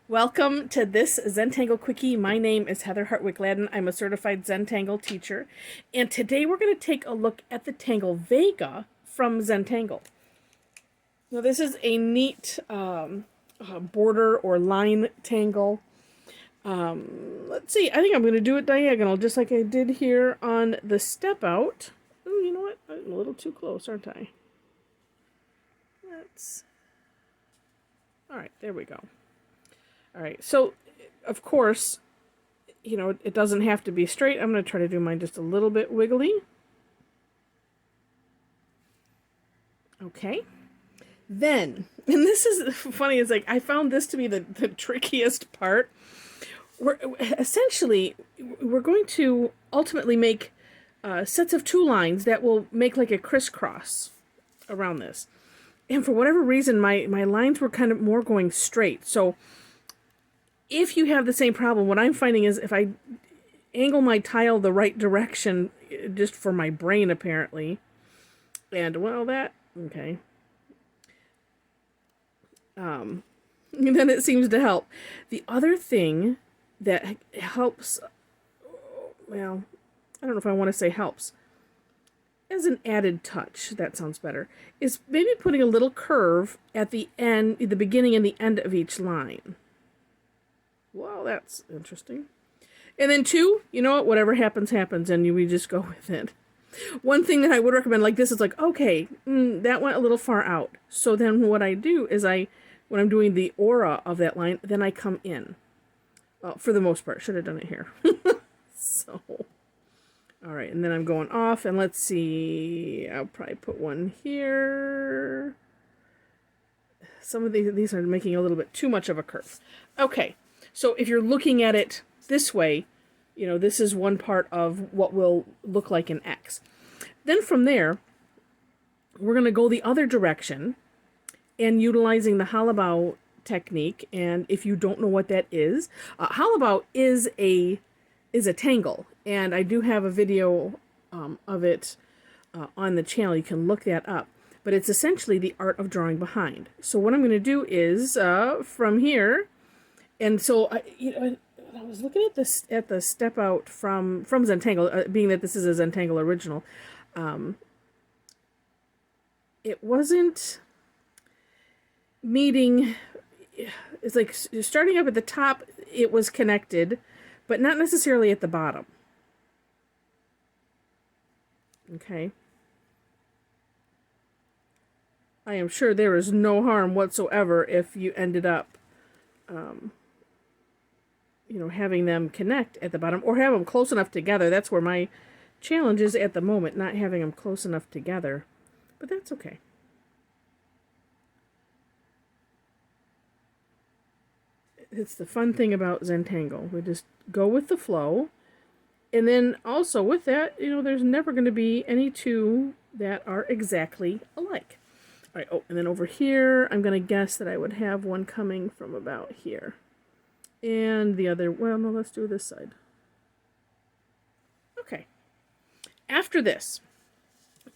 Welcome to this Zentangle Quickie. My name is Heather Hartwick Gladden. I'm a certified Zentangle teacher. And today we're going to take a look at the Tangle Vega from Zentangle. Now this is a neat border or line tangle. Let's see, I think I'm going to do it diagonal just like I did here on the step out. Oh, you know what? I'm a little too close, aren't I? All right, there we go. All right, so, of course, you know, it doesn't have to be straight. I'm going to try to do mine just a little bit wiggly. Okay. Then, and this is funny, it's like I found this to be the trickiest part. We're going to ultimately make sets of two lines that will make like a crisscross around this. And for whatever reason, my lines were kind of more going straight. So if you have the same problem, what I'm finding is if I angle my tile the right direction, just for my brain apparently, and well okay. Then it seems to help. The other thing that helps, well, I don't know if I want to say helps, as an added touch, that sounds better, is maybe putting a little curve at the end, the beginning and the end of each line. Well, that's interesting. And then two, you know what? Whatever happens, happens, and we just go with it. One thing that I would recommend, like this, is like, okay, that went a little far out. So then what I do is when I'm doing the aura of that line, then I come in. For the most part. Should have done it here. So, all right, and then I'm going off, and let's see. I'll probably put one here. Some of these are making a little bit too much of a curve. Okay. So if you're looking at it this way, you know, this is one part of what will look like an X. Then from there, we're going to go the other direction and utilizing the Halabow technique. And if you don't know what that is, Halabow is a tangle. And I do have a video of it on the channel. You can look that up. But it's essentially the art of drawing behind. So what I'm going to do is from here. And so, I was looking at this at the step out from Zentangle, being that this is a Zentangle original. It wasn't meeting. It's like starting up at the top. It was connected, but not necessarily at the bottom. Okay. I am sure there is no harm whatsoever if you ended up. You know, having them connect at the bottom or have them close enough together. That's where my challenge is at the moment, not having them close enough together. But that's okay. It's the fun thing about Zentangle. We just go with the flow. And then also with that, you know, there's never going to be any two that are exactly alike. All right, oh, and then over here, I'm going to guess that I would have one coming from about here. And the other, well, no, let's do this side. Okay. After this,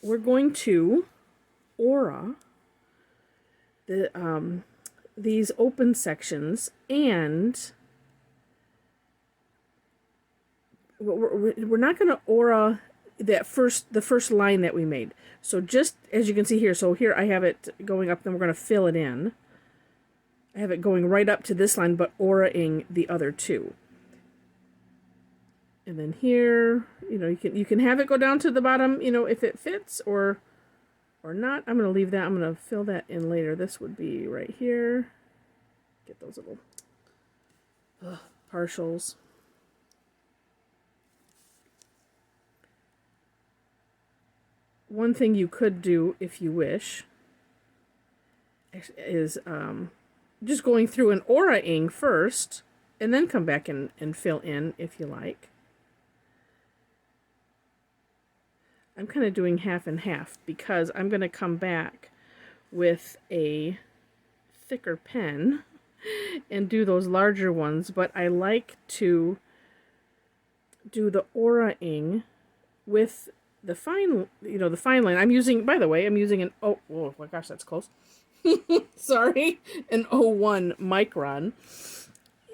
we're going to aura these open sections, and we're not going to aura the first line that we made. So just as you can see here, so here I have it going up, then we're going to fill it in. I have it going right up to this line, but auraing the other two. And then here, you know, you can have it go down to the bottom, you know, if it fits or not. I'm going to leave that. I'm going to fill that in later. This would be right here. Get those little partials. One thing you could do, if you wish, is just going through an auraing first, and then come back and fill in if you like. I'm kind of doing half and half because I'm going to come back with a thicker pen and do those larger ones, but I like to do the auraing with the fine, you know, the fine line. I'm using, by the way, I'm using an, oh my gosh, that's close. Sorry, an 01 micron.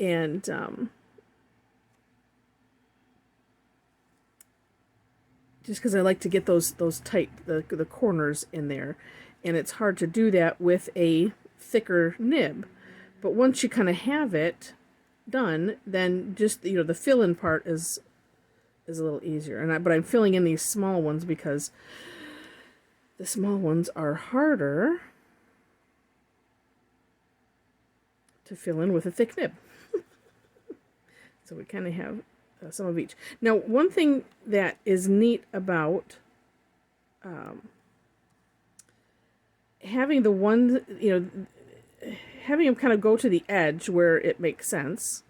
And just because I like to get those tight, the corners in there, and it's hard to do that with a thicker nib. But once you kind of have it done, then just, you know, the fill-in part is a little easier. And but I'm filling in these small ones because the small ones are harder to fill in with a thick nib. So we kind of have some of each. Now, one thing that is neat about having the ones, you know, having them kind of go to the edge where it makes sense,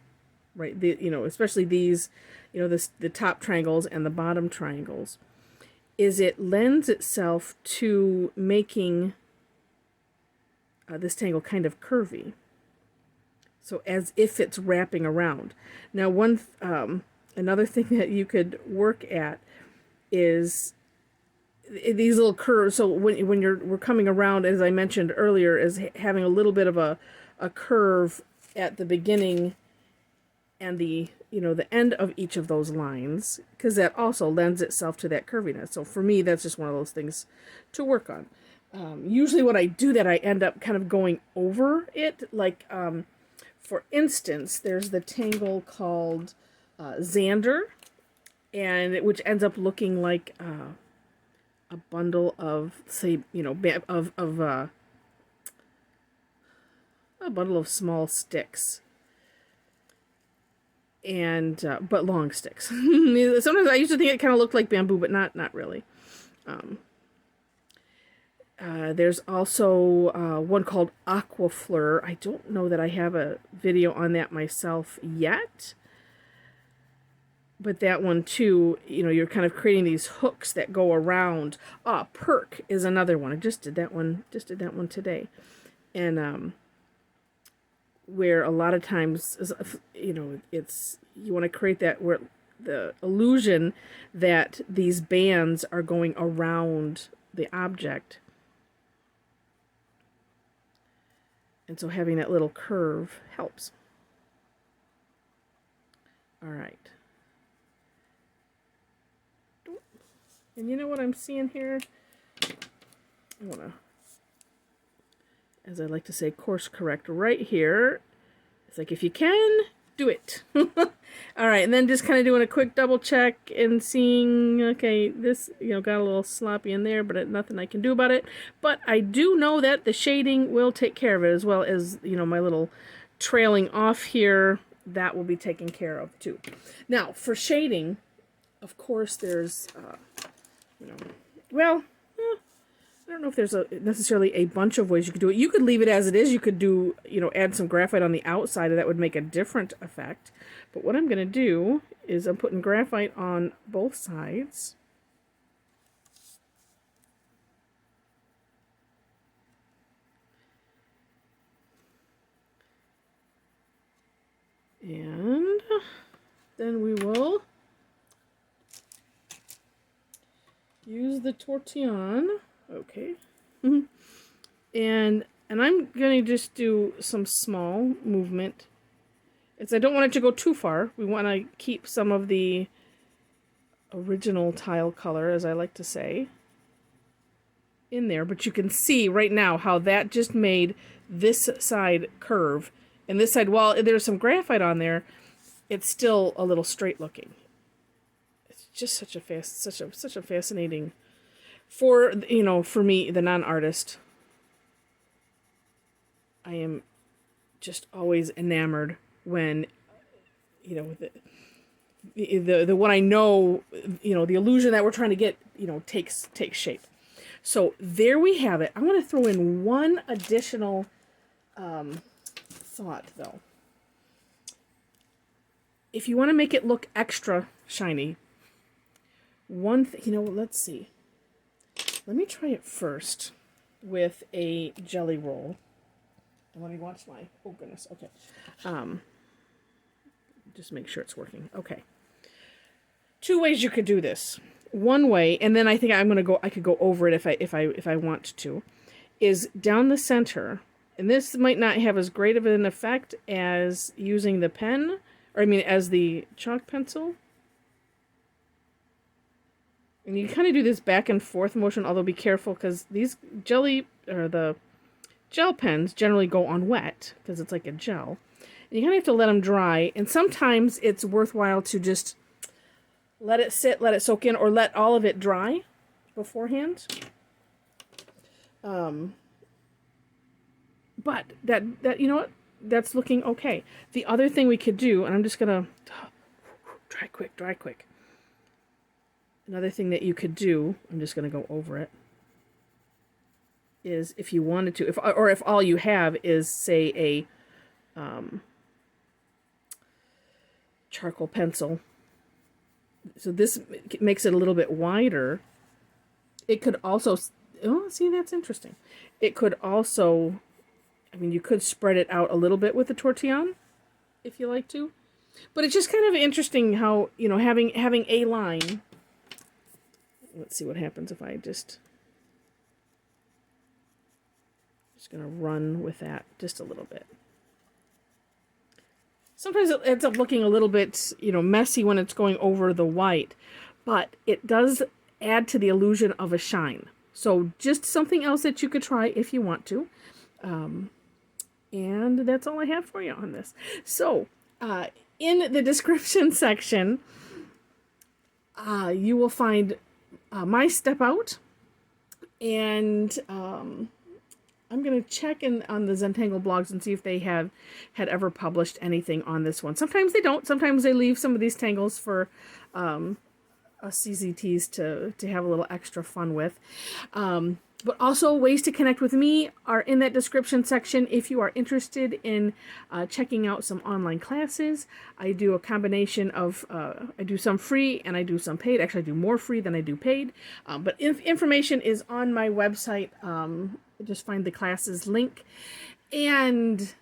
right? You know, especially these, you know, the top triangles and the bottom triangles, is it lends itself to making this tangle kind of curvy. So as if it's wrapping around. Now, another thing that you could work at is these little curves. So when we're coming around, as I mentioned earlier, is having a little bit of a curve at the beginning and the, you know, the end of each of those lines, because that also lends itself to that curviness. So for me, that's just one of those things to work on. Usually when I do that, I end up kind of going over it. Like, for instance, there's the tangle called Xander, and which ends up looking like a bundle of, say, you know, a bundle of small sticks, and but long sticks. Sometimes I used to think it kind of looked like bamboo, but not really. There's also one called Aquafleur. I don't know that I have a video on that myself yet. But that one too, you know, you're kind of creating these hooks that go around. Perk is another one. I just did that one today. And where a lot of times, you know, it's, you want to create that where the illusion that these bands are going around the object. And so having that little curve helps. All right. And you know what I'm seeing here? I want to, as I like to say, course correct right here. It's like, if you can, do it. All right, and then just kind of doing a quick double check and seeing, okay, this, you know, got a little sloppy in there, but nothing I can do about it. But I do know that the shading will take care of it, as well as, you know, my little trailing off here, that will be taken care of too. Now, for shading, of course, there's, you know, well, I don't know if there's necessarily a bunch of ways you could do it. You could leave it as it is. You could do, you know, add some graphite on the outside, and that would make a different effect. But what I'm going to do is I'm putting graphite on both sides. And then we will use the tortillon. Okay. And I'm going to just do some small movement. I don't want it to go too far. We want to keep some of the original tile color, as I like to say, in there. But you can see right now how that just made this side curve. And this side, while there's some graphite on there, it's still a little straight looking. It's just such a fascinating, for, you know, for me, the non-artist, I am just always enamored when, you know, the what I know, you know, the illusion that we're trying to get, you know, takes shape. So there we have it. I'm going to throw in one additional thought, though. If you want to make it look extra shiny, you know, let's see. Let me try it first with a jelly roll. And let me watch my, oh goodness, okay. Just make sure it's working. Okay. Two ways you could do this. One way, and then I think I could go over it if I want to, is down the center, And this might not have as great of an effect as using the pen, or I mean as the chalk pencil. And you kind of do this back and forth motion, although be careful because these the gel pens generally go on wet because it's like a gel. And you kind of have to let them dry. And sometimes it's worthwhile to just let it sit, let it soak in, or let all of it dry beforehand. But that you know what? That's looking okay. The other thing we could do, and I'm just gonna dry quick. Another thing that you could do, I'm just gonna go over it, is if you wanted to, if all you have is say a charcoal pencil. So this makes it a little bit wider. It could also, oh, see, that's interesting. It could also, I mean, you could spread it out a little bit with the tortillon, if you like to. But it's just kind of interesting how, you know, having a line. Let's see what happens if I just going to run with that just a little bit. Sometimes it ends up looking a little bit, you know, messy when it's going over the white, but it does add to the illusion of a shine. So just something else that you could try if you want to. And that's all I have for you on this. So in the description section, you will find my step out, and I'm going to check in on the Zentangle blogs and see if they had ever published anything on this one. Sometimes they don't. Sometimes they leave some of these tangles for us CZTs to have a little extra fun with. But also ways to connect with me are in that description section if you are interested in checking out some online classes. I do a combination of, I do some free and I do some paid. Actually, I do more free than I do paid. But information is on my website. Just find the classes link. And,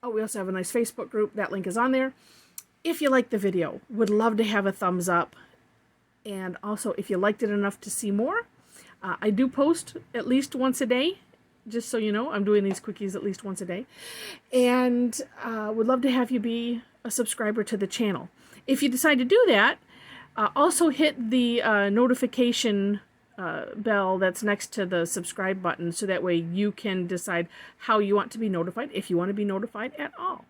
oh, we also have a nice Facebook group. That link is on there. If you liked the video, would love to have a thumbs up. And also, if you liked it enough to see more, I do post at least once a day, just so you know. I'm doing these quickies at least once a day. And would love to have you be a subscriber to the channel. If you decide to do that, also hit the notification bell that's next to the subscribe button, so that way you can decide how you want to be notified, if you want to be notified at all.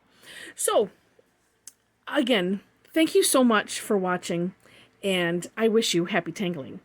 So, again, thank you so much for watching, and I wish you happy tangling.